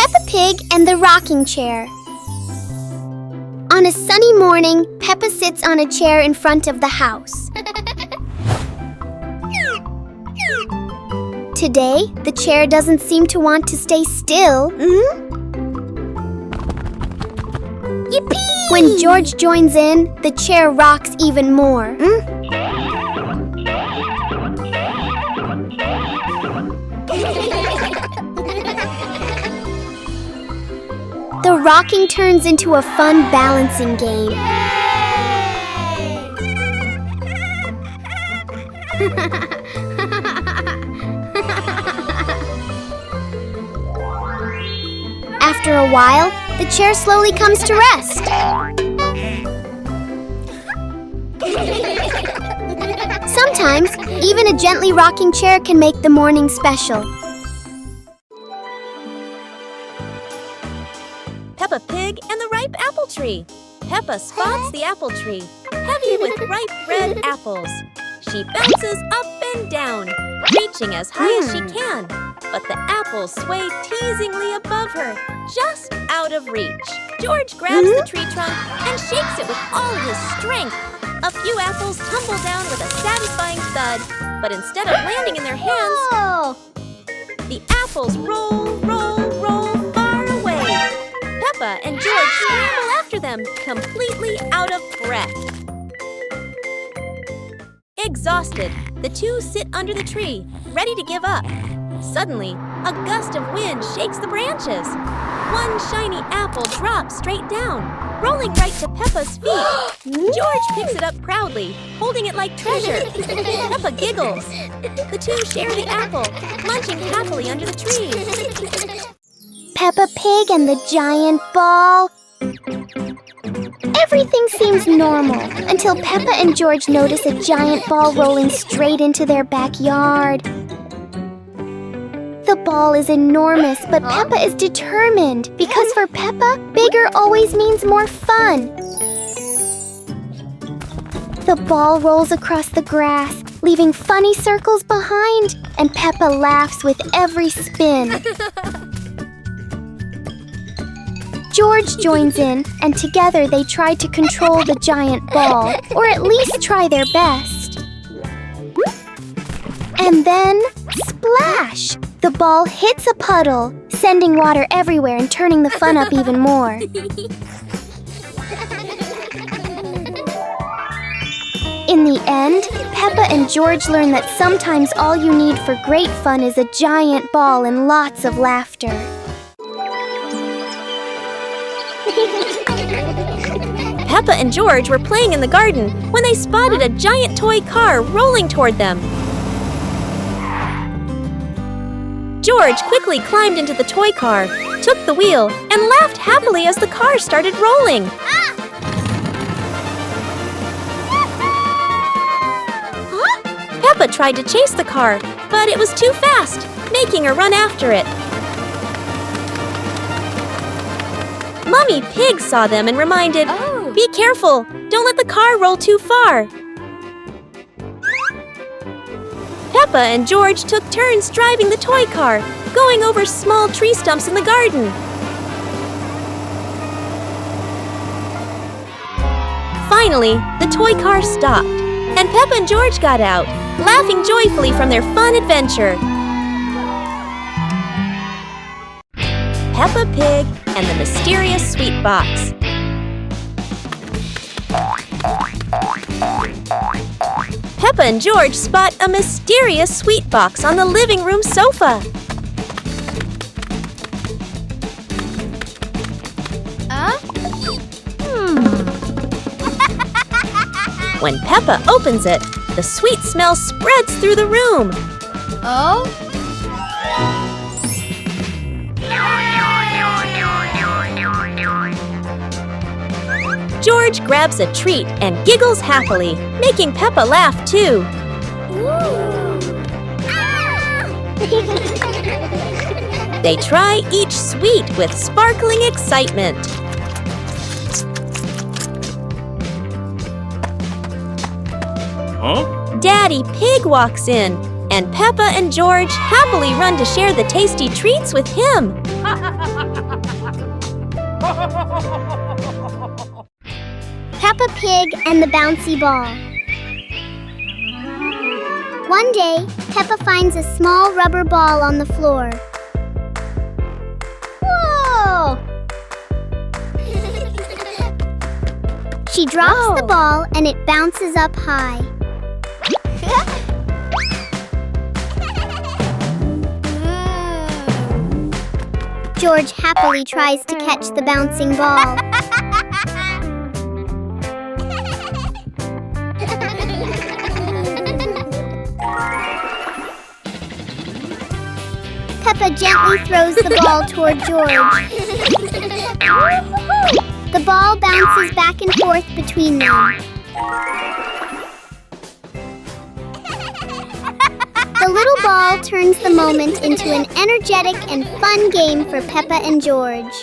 Peppa Pig and the Rocking Chair. On a sunny morning, Peppa sits on a chair in front of the house. Today, the chair doesn't seem to want to stay still. Yippee! When George joins in, the chair rocks even more. The rocking turns into a fun balancing game. After a while, the chair slowly comes to rest. Sometimes, even a gently rocking chair can make the morning special. Peppa Pig and the ripe apple tree. Peppa spots the apple tree, heavy with ripe red apples. She bounces up and down, reaching as high as she can. But the apples sway teasingly above her, just out of reach. George grabs the tree trunk and shakes it with all his strength. A few apples tumble down with a satisfying thud, but instead of landing in their hands, the apples roll, roll, roll far away. Peppa and George scramble after them, completely out of breath. Exhausted, the two sit under the tree, ready to give up. Suddenly, a gust of wind shakes the branches. One shiny apple drops straight down, rolling right to Peppa's feet. George picks it up proudly, holding it like treasure. Peppa giggles. The two share the apple, munching happily under the tree. Peppa Pig and the giant ball. Everything seems normal until Peppa and George notice a giant ball rolling straight into their backyard. The ball is enormous, but Peppa is determined because for Peppa, bigger always means more fun. The ball rolls across the grass, leaving funny circles behind, and Peppa laughs with every spin. George joins in, and together they try to control the giant ball, or at least try their best. And then, splash! The ball hits a puddle, sending water everywhere and turning the fun up even more. In the end, Peppa and George learn that sometimes all you need for great fun is a giant ball and lots of laughter. Peppa and George were playing in the garden when they spotted a giant toy car rolling toward them. George quickly climbed into the toy car, took the wheel, and laughed happily as the car started rolling. Peppa tried to chase the car, but it was too fast, making her run after it. Mummy Pig saw them and reminded, "Be careful, don't let the car roll too far." Peppa and George took turns driving the toy car, going over small tree stumps in the garden. Finally, the toy car stopped, and Peppa and George got out, laughing joyfully from their fun adventure. Peppa Pig and the Mysterious Sweet Box. Peppa and George spot a mysterious sweet box on the living room sofa. When Peppa opens it, the sweet smell spreads through the room. George grabs a treat and giggles happily, making Peppa laugh too. They try each sweet with sparkling excitement. Daddy Pig walks in, and Peppa and George happily run to share the tasty treats with him. Peppa Pig and the Bouncy Ball. One day, Peppa finds a small rubber ball on the floor. Whoa! She drops the ball and it bounces up high. George happily tries to catch the bouncing ball. Peppa gently throws the ball toward George. The ball bounces back and forth between them. The little ball turns the moment into an energetic and fun game for Peppa and George.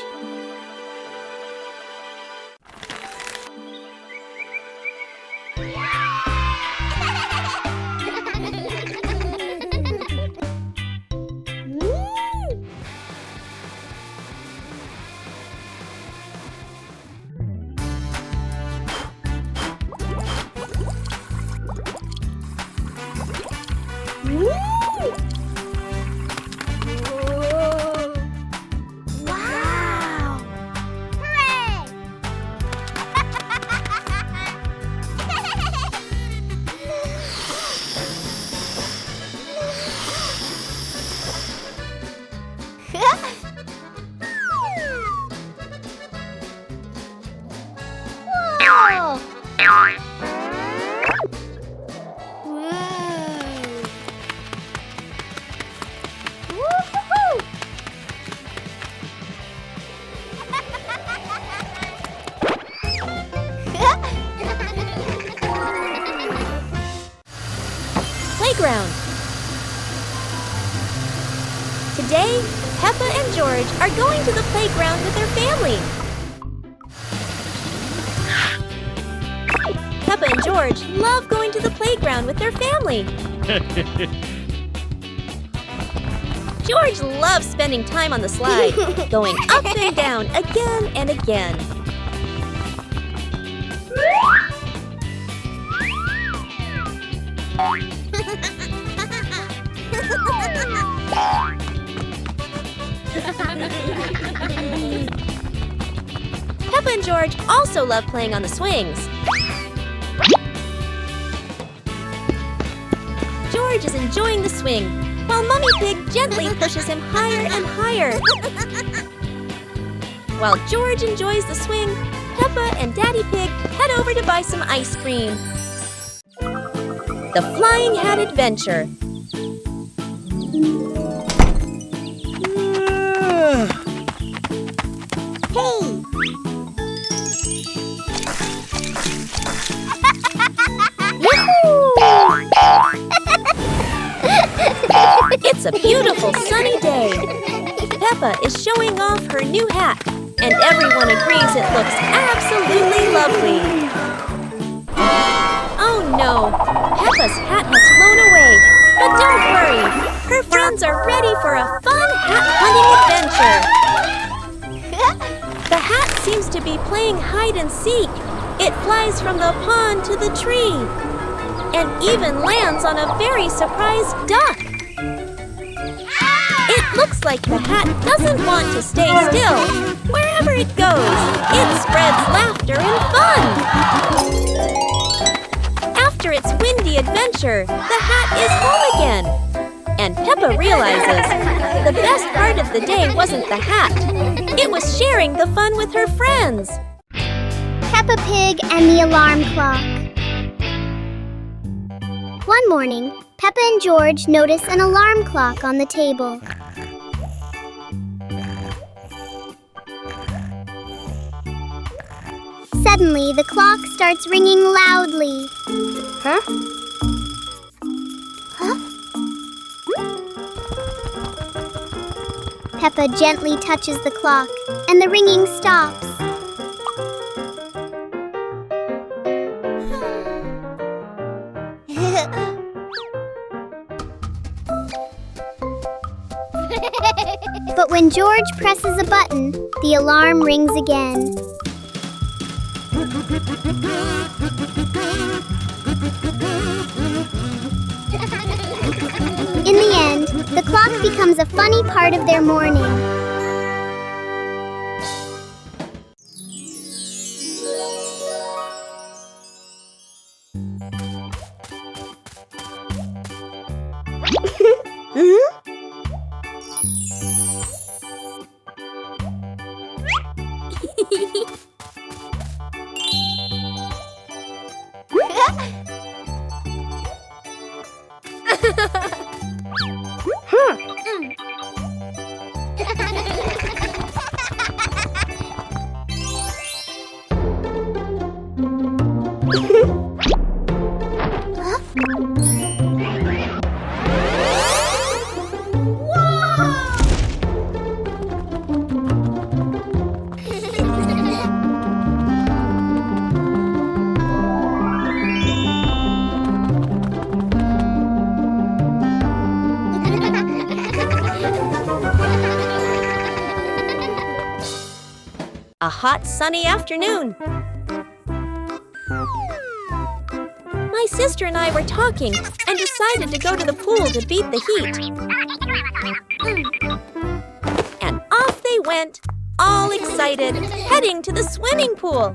Wow! Hooray! Whoa! Playground. Today, Peppa and George are going to the playground with their family. Peppa and George love going to the playground with their family. George loves spending time on the slide, going up and down again and again. Peppa and George also love playing on the swings. George is enjoying the swing, while Mummy Pig gently pushes him higher and higher. While George enjoys the swing, Peppa and Daddy Pig head over to buy some ice cream. The Flying Hat Adventure. Hey! It's a beautiful sunny day. Peppa is showing off her new hat, and everyone agrees it looks absolutely lovely. Oh no, Peppa's hat has flown away, but don't worry, her friends are ready for a fun hat hunting adventure. The hat seems to be playing hide and seek. It flies from the pond to the tree, and even lands on a very surprised duck. It looks like the hat doesn't want to stay still. Wherever it goes, it spreads laughter and fun. After its windy adventure, the hat is home again. And Peppa realizes the best part of the day wasn't the hat. It was sharing the fun with her friends. Peppa Pig and the Alarm Clock. One morning, Peppa and George notice an alarm clock on the table. Suddenly, the clock starts ringing loudly. Huh? Peppa gently touches the clock, and the ringing stops. But when When George presses a button, the alarm rings again. In the end, the clock becomes a funny part of their morning. A hot, sunny afternoon. My sister and I were talking and decided to go to the pool to beat the heat. And off they went, all excited, heading to the swimming pool.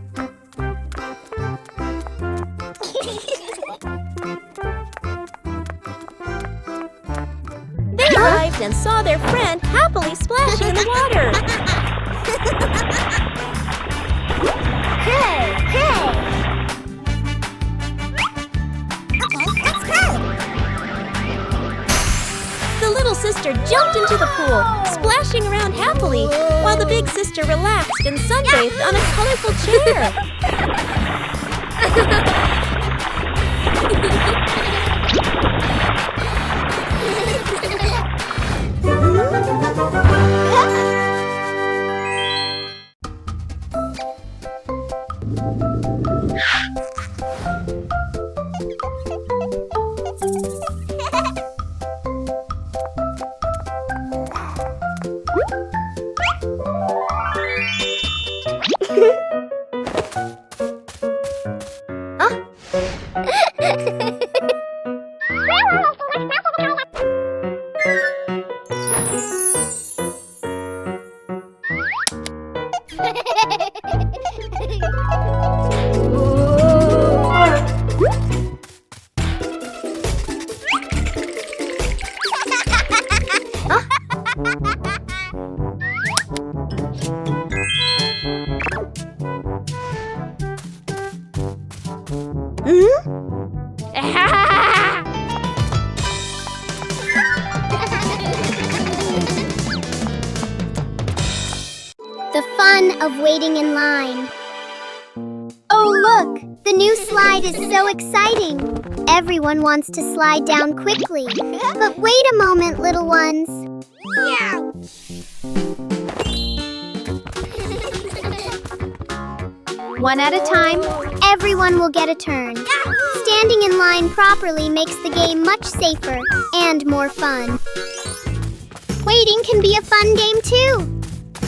They arrived and saw their friend happily splashing in the water. Hey! Okay, let's go! The little sister jumped into the pool, splashing around happily, while the big sister relaxed and sunbathed on a colorful chair. The fun of waiting in line. Oh, look! The new slide is so exciting! Everyone wants to slide down quickly. But wait a moment, little ones. One at a time, everyone will get a turn. Standing in line properly makes the game much safer and more fun. Waiting can be a fun game too.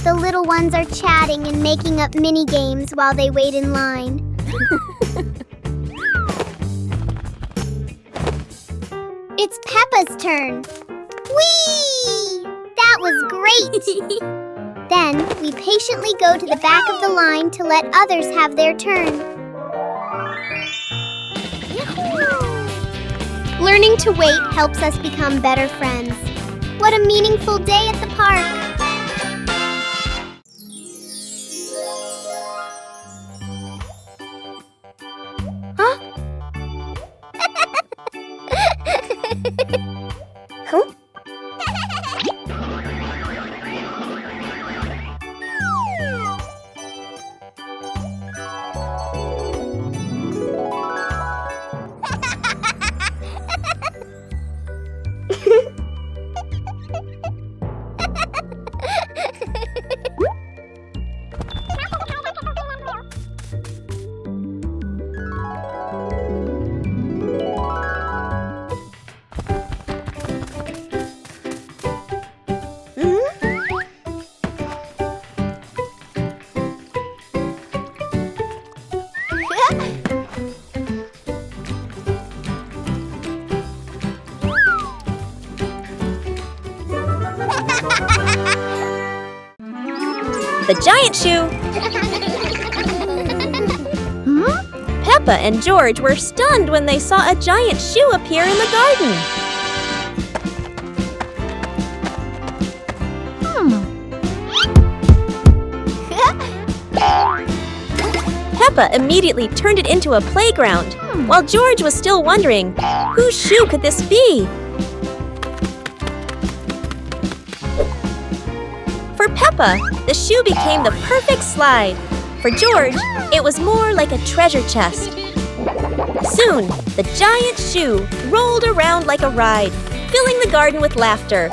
The little ones are chatting and making up mini games while they wait in line. It's Peppa's turn. Whee! That was great! Then we patiently go to the back of the line to let others have their turn. Learning to wait helps us become better friends. What a meaningful day at the park! the giant shoe! Peppa and George were stunned when they saw a giant shoe appear in the garden. Peppa immediately turned it into a playground, while George was still wondering, whose shoe could this be? For Peppa, the shoe became the perfect slide. For George, it was more like a treasure chest. Soon, the giant shoe rolled around like a ride, filling the garden with laughter.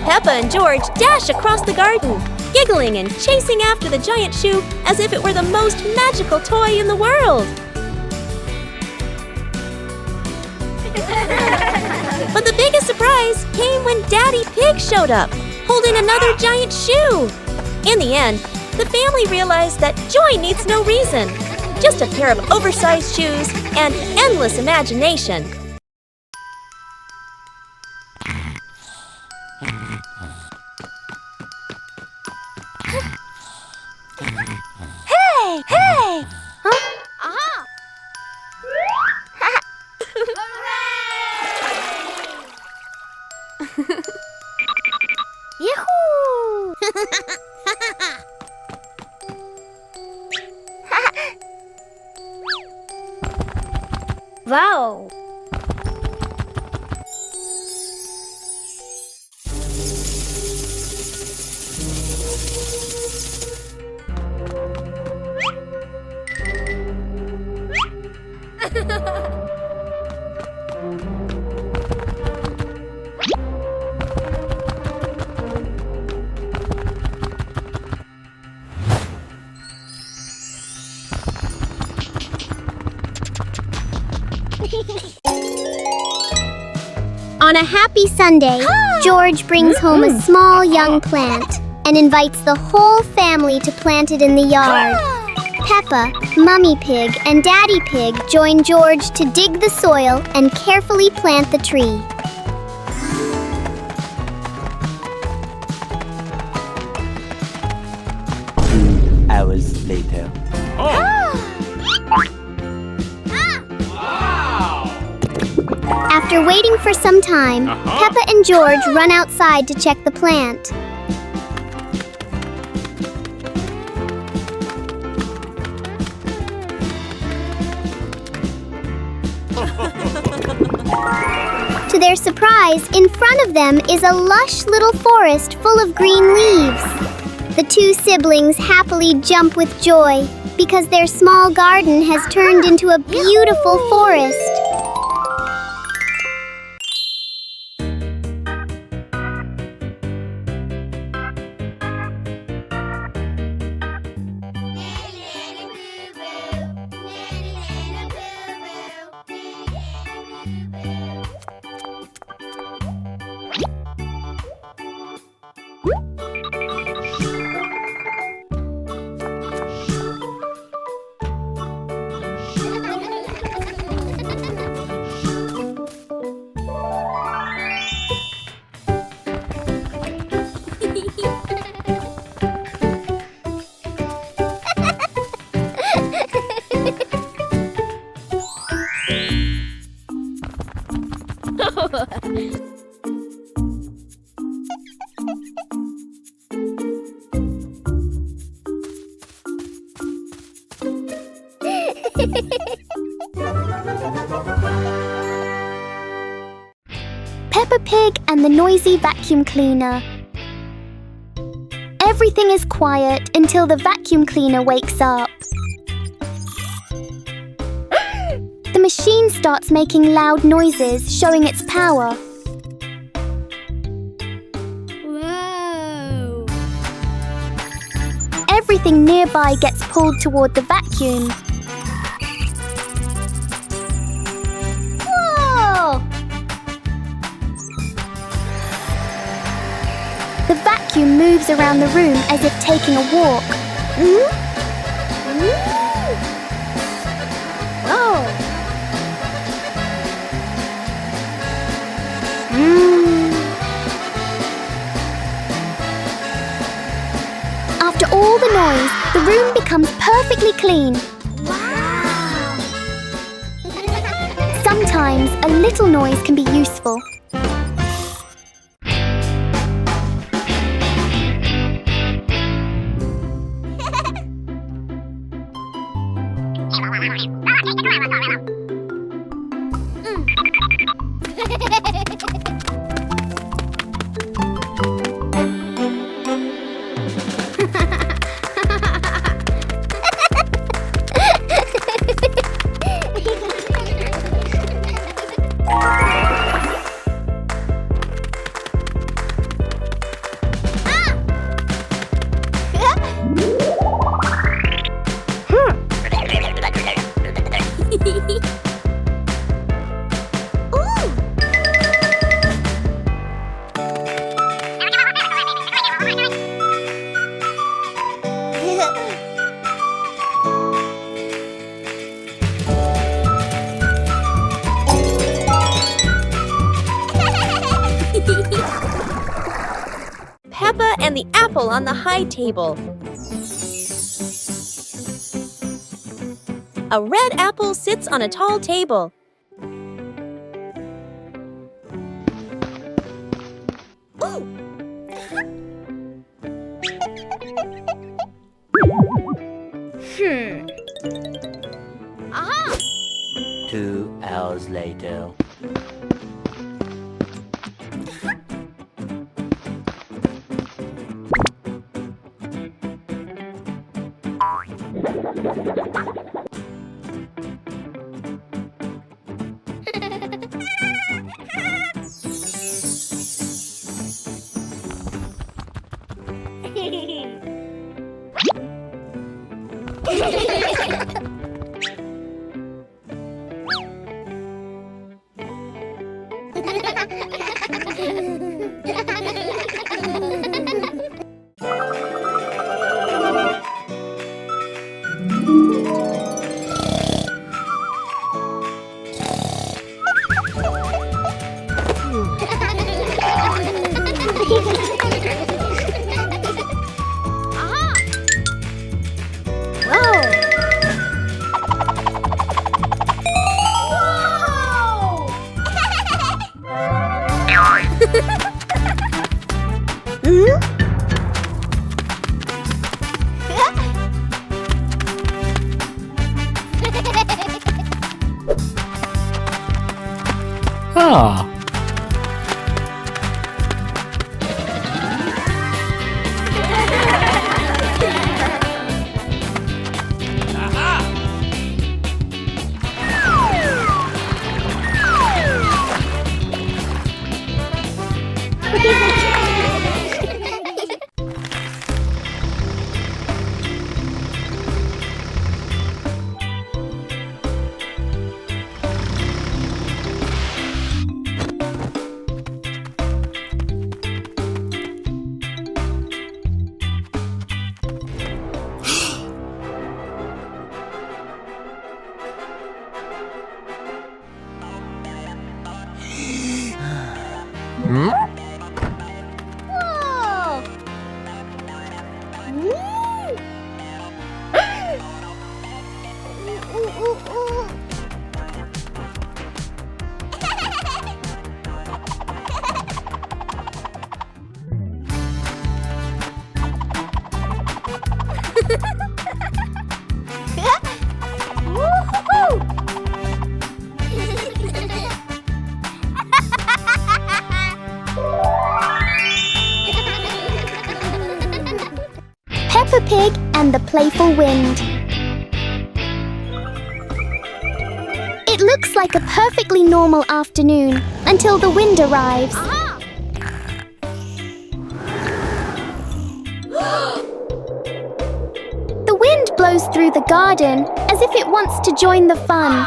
Peppa and George dashed across the garden, giggling and chasing after the giant shoe as if it were the most magical toy in the world. But the biggest surprise came when Daddy Pig showed up, holding another giant shoe. In the end, the family realized that joy needs no reason, just a pair of oversized shoes and endless imagination. Hey! Hey! Huh? Aha! Yahoo! Wow! On a happy Sunday, George brings home a small young plant and invites the whole family to plant it in the yard. Peppa, Mummy Pig, and Daddy Pig join George to dig the soil and carefully plant the tree. 2 hours later. After waiting for some time, Peppa and George run outside to check the plant. To their surprise, in front of them is a lush little forest full of green leaves. The two siblings happily jump with joy because their small garden has turned into a beautiful forest. Peppa Pig and the noisy vacuum cleaner. Everything is quiet until the vacuum cleaner wakes up. The machine starts making loud noises, showing its power. Whoa! Everything nearby gets pulled toward the vacuum. Whoa! The vacuum moves around the room as if taking a walk. Oh! After all the noise, the room becomes perfectly clean. Wow! Sometimes a little noise can be useful. Peppa and the apple on the high table. A red apple sits on a tall table. Ooh. 2 hours later. Ah. Peppa Pig and the Playful Wind. It looks like a perfectly normal afternoon until the wind arrives. The wind blows through the garden as if it wants to join the fun.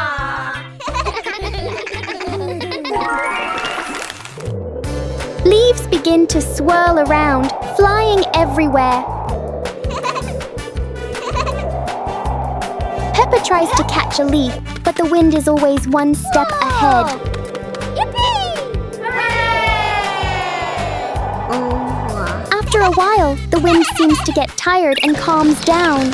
Leaves begin to swirl around, flying everywhere. Peppa tries to catch a leaf, but the wind is always one step ahead. Yippee! Hooray! After a while, the wind seems to get tired and calms down.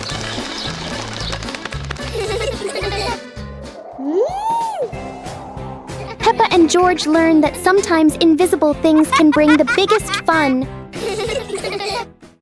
Peppa and George learn that sometimes invisible things can bring the biggest fun.